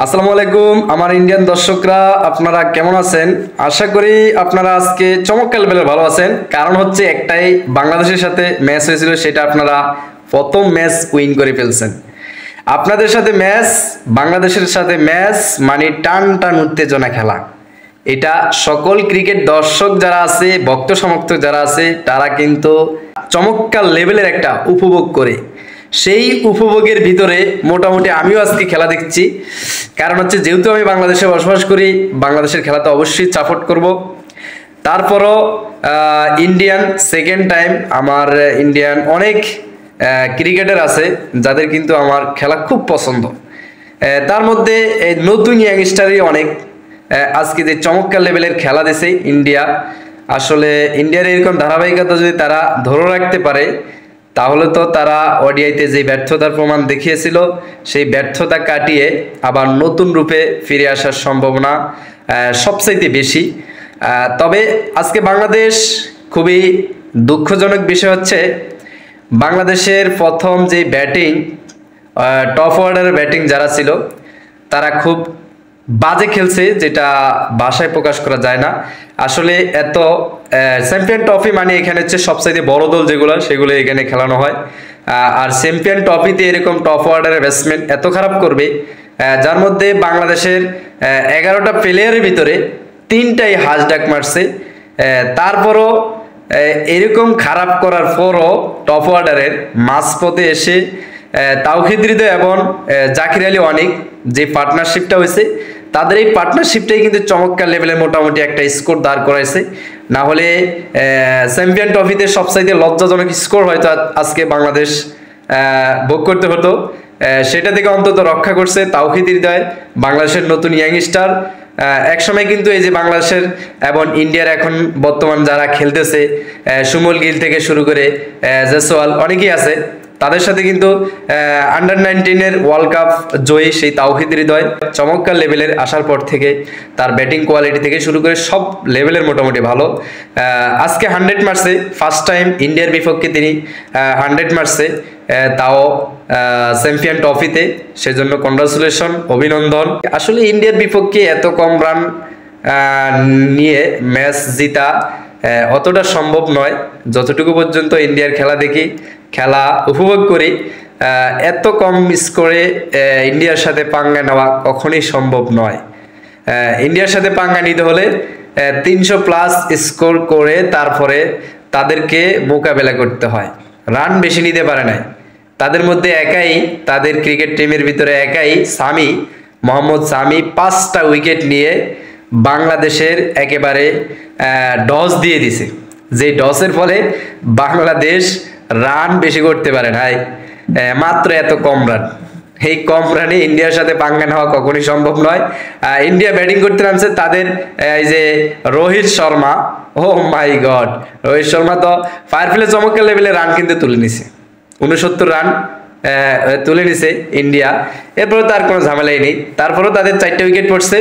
আসসালামু আলাইকুম আমার ইন্ডিয়ান দর্শকরা, আপনারা কেমন আছেন? আশা করি আপনারা আজকে চমৎকার লেভেলে ভালো আছেন। কারণ হচ্ছে একটাই, বাংলাদেশের সাথে ম্যাচ হয়েছিল, সেটা আপনারা প্রথম ম্যাচ উইন করে ফেলছেন। আপনাদের সাথে ম্যাচ, বাংলাদেশের সাথে ম্যাচ মানে টান টান উত্তেজনা খেলা। এটা সকল ক্রিকেট দর্শক যারা আছে, ভক্ত সমর্থক যারা আছে, তারা কিন্তু চমৎকার লেভেলের একটা উপভোগ করে। সেই উপভোগের ভিতরে মোটামুটি আমিও আজকে খেলা দেখছি। কারণ হচ্ছে, যেহেতু আমি বাংলাদেশে বসবাস করি, বাংলাদেশের খেলা তো অবশ্যই সাপোর্ট করব। তারপরও ইন্ডিয়ান সেকেন্ড টাইম, আমার ইন্ডিয়ান অনেক ক্রিকেটার আছে যাদের কিন্তু আমার খেলা খুব পছন্দ। তার মধ্যে এই নতুন ইয়াংস্টারই অনেক। আজকে যে চমৎকার লেভেলের খেলা দিছে ইন্ডিয়া, আসলে ইন্ডিয়ার এরকম ধারাবাহিকতা যদি তারা ধরে রাখতে পারে, তাহলে তো তারা ওডিআইতে যে ব্যর্থতার প্রমাণ দেখিয়েছিল, সেই ব্যর্থতা কাটিয়ে আবার নতুন রূপে ফিরে আসার সম্ভাবনা সবচাইতে বেশি। তবে আজকে বাংলাদেশ, খুবই দুঃখজনক বিষয় হচ্ছে, বাংলাদেশের প্রথম যে ব্যাটিং, টপ অর্ডারের ব্যাটিং যারা ছিল, তারা খুব বাজে খেলছে, যেটা ভাষায় প্রকাশ করা যায় না। আসলে এত চ্যাম্পিয়ন ট্রফি মানে এখানে হচ্ছে সবচাইতে বড় দল যেগুলো, সেগুলো এখানে খেলানো হয়। আর চ্যাম্পিয়ন ট্রফিতে এরকম টপ অর্ডারের ব্যাটসম্যান এত খারাপ করবে, যার মধ্যে বাংলাদেশের 11টা প্লেয়ারের ভিতরে 3টাই হাজ ডাক মারছে। তারপরও এরকম খারাপ করার পরও টপ অর্ডারের মাঝপথে এসে তাওহিদ হৃদয় এবং জাকির আলী অনিক যে পার্টনারশিপটা হয়েছে, তাদের এই পার্টনারশিপটাই কিন্তু চমৎকার লেভেলের মোটামুটি একটা স্কোর দাঁড় করাইছে। না হলে চ্যাম্পিয়ন ট্রফিতে সবচাইতে লজ্জাজনক স্কোর হয়তো আজকে বাংলাদেশ ভোগ করতে হতো। সেটা থেকে অন্তত রক্ষা করছে তাওহিদ হৃদয়, বাংলাদেশের নতুন ইয়াংস্টার। একসময় কিন্তু এই যে বাংলাদেশের এবং ইন্ডিয়ার এখন বর্তমান যারা খেলতেছে, সুমল গিল থেকে শুরু করে জয়সওয়াল অনেকেই আছে, তাদের সাথে কিন্তু আন্ডার-19 ওয়ার্ল্ড কাপ জয়ী সেই তাওহিদ হৃদয় চমৎকার লেভেলের আসার পর থেকে তার ব্যাটিং কোয়ালিটি থেকে শুরু করে সব লেভেলের মোটামুটি ভালো। আজকে 100 মারছে, ফার্স্ট টাইম ইন্ডিয়ার বিপক্ষে তিনি 100 মারছে, তাও চ্যাম্পিয়ন ট্রফিতে। সেজন্য কনগ্রাচুলেশন, অভিনন্দন। আসলে ইন্ডিয়ার বিপক্ষে এত কম রান নিয়ে ম্যাচ জিতা অতটা সম্ভব নয়। যতটুকু পর্যন্ত ইন্ডিয়ার খেলা দেখি, খেলা উপভোগ করি, এত কম স্কোরে ইন্ডিয়ার সাথে পাঙ্গা নেওয়া কখনোই সম্ভব নয়। ইন্ডিয়ার সাথে পাঙ্গা নিতে হলে 300+ স্কোর করে তারপরে তাদেরকে মোকাবেলা করতে হয়। রান বেশি নিতে পারে না। তাদের মধ্যে একাই, তাদের ক্রিকেট টিমের ভিতরে একাই সামি, মোহাম্মদ সামি 5টা উইকেট নিয়ে বাংলাদেশের একেবারে ডস দিয়ে দিছে। যে ডসের ফলে বাংলাদেশ রান বেশি করতে পারে না, মাত্র এত কম রান। এই কম রানে ইন্ডিয়ার সাথে পাঙ্গা নেওয়া কখনোই সম্ভব নয়। ইন্ডিয়া ব্যাটিং করতে নামছে, তাদের এই যে রোহিত শর্মা, ও মাই গড, রোহিত শর্মা তো ফায়ার প্লে চমৎকার লেভেলে রান কিন্তু তুলে নিছে, 69 রান তুলে নিছে ইন্ডিয়া। এরপরে তার কোনো ঝামেলাই নেই। তারপরেও তাদের 4টে উইকেট পড়ছে।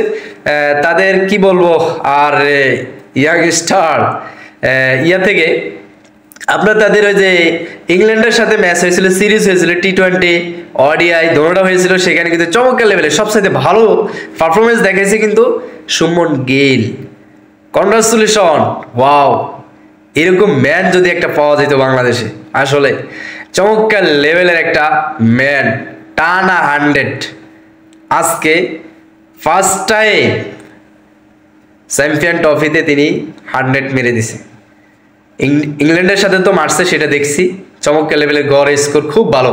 তাদের কি বলবো, আর ইয়াংস্টার ইয়া থেকে আপনার তাদের ওই যে ইংল্যান্ডের সাথে ম্যাচ হয়েছিল, সিরিজ হয়েছিল, টি20, ওডিআই দোনোটা হয়েছিল, সেখানে কিন্তু চমৎকার লেভেলে সবসাথে ভালো পারফরমেন্স দেখাইছে কিন্তু সুমন গিল। Congratulation, wow! এরকম ম্যান যদি একটা পাওয়া যেত বাংলাদেশে, আসলে চমৎকার লেভেলের একটা ম্যান, টানা 100। আজকে ফার্স্ট টাইম চ্যাম্পিয়ন ট্রফিতে তিনি 100 মেরে দিছে। ইংল্যান্ডের সাথে তো মারছে, সেটা দেখছি, চমৎকার লেভেলের গড় স্কোর খুব ভালো।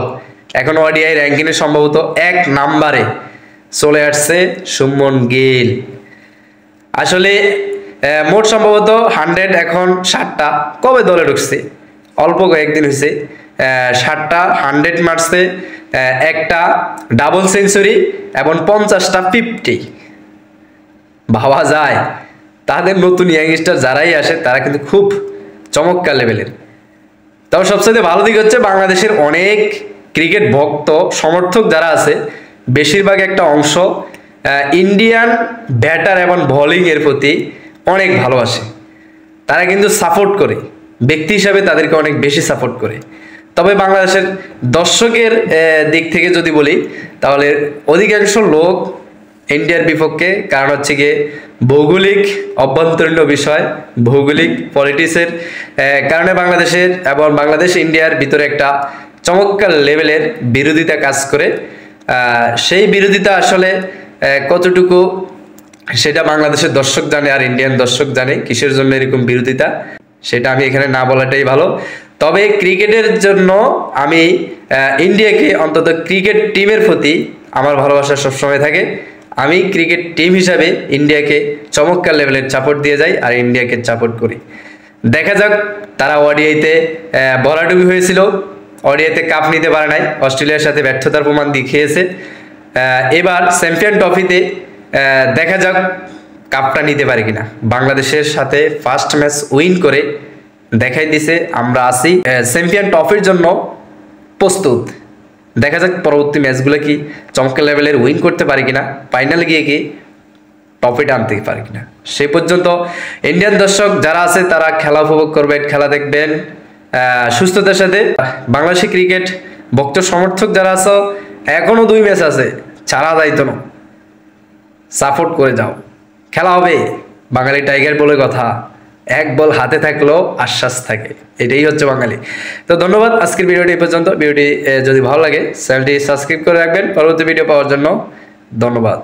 এখন ওডিআই র্যাঙ্কিংয়ে সম্ভবত 1 নম্বরে চলে আসছে সুমন গিল। আসলে মোট সম্ভবত 100 এখন 60টা, কবে দলে ঢুকছে, অল্প কয়েকদিন হয়েছে, 60টা 100 মারছে, একটা ডাবল সেঞ্চুরি এবং 50টা 50। ভাবা যায় তাদের নতুন ইয়াংস্টার যারাই আসে তারা কিন্তু খুব চমৎকার লেভেলের। তবে সবচেয়ে ভালো দিক হচ্ছে, বাংলাদেশের অনেক ক্রিকেট ভক্ত সমর্থক যারা আছে, বেশিরভাগ একটা অংশ ইন্ডিয়ান ব্যাটার এবং বোলিংয়ের প্রতি অনেক ভালোবাসে। তারা কিন্তু সাপোর্ট করে, ব্যক্তি হিসাবে তাদেরকে অনেক বেশি সাপোর্ট করে। তবে বাংলাদেশের দর্শকের দিক থেকে যদি বলি, তাহলে অধিকাংশ লোক ইন্ডিয়ার বিপক্ষে। কারণ হচ্ছে গিয়ে ভৌগোলিক অভ্যন্তরীণ বিষয়, ভৌগোলিক পলিটিক্সের কারণে বাংলাদেশের এবং বাংলাদেশ ইন্ডিয়ার ভিতরে একটা চমৎকার লেভেলের বিরোধিতা কাজ করে। সেই বিরোধিতা আসলে কতটুকু সেটা বাংলাদেশের দর্শক জানে আর ইন্ডিয়ান দর্শক জানে কিসের জন্য এরকম বিরোধিতা, সেটা আমি এখানে না বলাটাই ভালো। তবে ক্রিকেটের জন্য আমি ইন্ডিয়াকে, অন্তত ক্রিকেট টিমের প্রতি আমার ভালোবাসা সবসময় থাকে। আমি ক্রিকেট টিম হিসাবে ইন্ডিয়াকে চমৎকার লেভেলের সাপোর্ট দিয়ে যাই আর ইন্ডিয়াকে সাপোর্ট করি। দেখা যাক, তারা ওডিআইতে ভরাডুবি হয়েছিল, ওডিআইতে কাপ নিতে পারে নাই, অস্ট্রেলিয়ার সাথে ব্যর্থতার প্রমাণ দেখিয়েছে। এবার চ্যাম্পিয়ন ট্রফিতে দেখা যাক কাপটা নিতে পারে কিনা। বাংলাদেশের সাথে ফার্স্ট ম্যাচ উইন করে দেখাই দিছে আমরা আছি চ্যাম্পিয়ন ট্রফির জন্য প্রস্তুত। দেখা যাক পরবর্তী ম্যাচগুলো কি চমৎকার লেভেলের উইন করতে পারে কিনা, ফাইনালে গিয়ে কি ট্রফিটা আনতে পারে কিনা। সেই পর্যন্ত ইন্ডিয়ান দর্শক যারা আছে তারা খেলা উপভোগ করবেন, খেলা দেখবেন সুস্থতার সাথে। বাংলাদেশি ক্রিকেট ভক্ত সমর্থক যারা আছো, এখনো 2 ম্যাচ আছে, ছাড়া যাইতো না, সাপোর্ট করে যাও, খেলা হবে। বাঙালি টাইগার বলে কথা, এক বল হাতে থাকলেও আশ্বাস থাকে, এটাই হচ্ছে বাঙালি। তো ধন্যবাদ, আজকের ভিডিওটি এই পর্যন্ত। ভিডিওটি যদি ভালো লাগে চ্যানেলটি সাবস্ক্রাইব করে রাখবেন পরবর্তী ভিডিও পাওয়ার জন্য। ধন্যবাদ।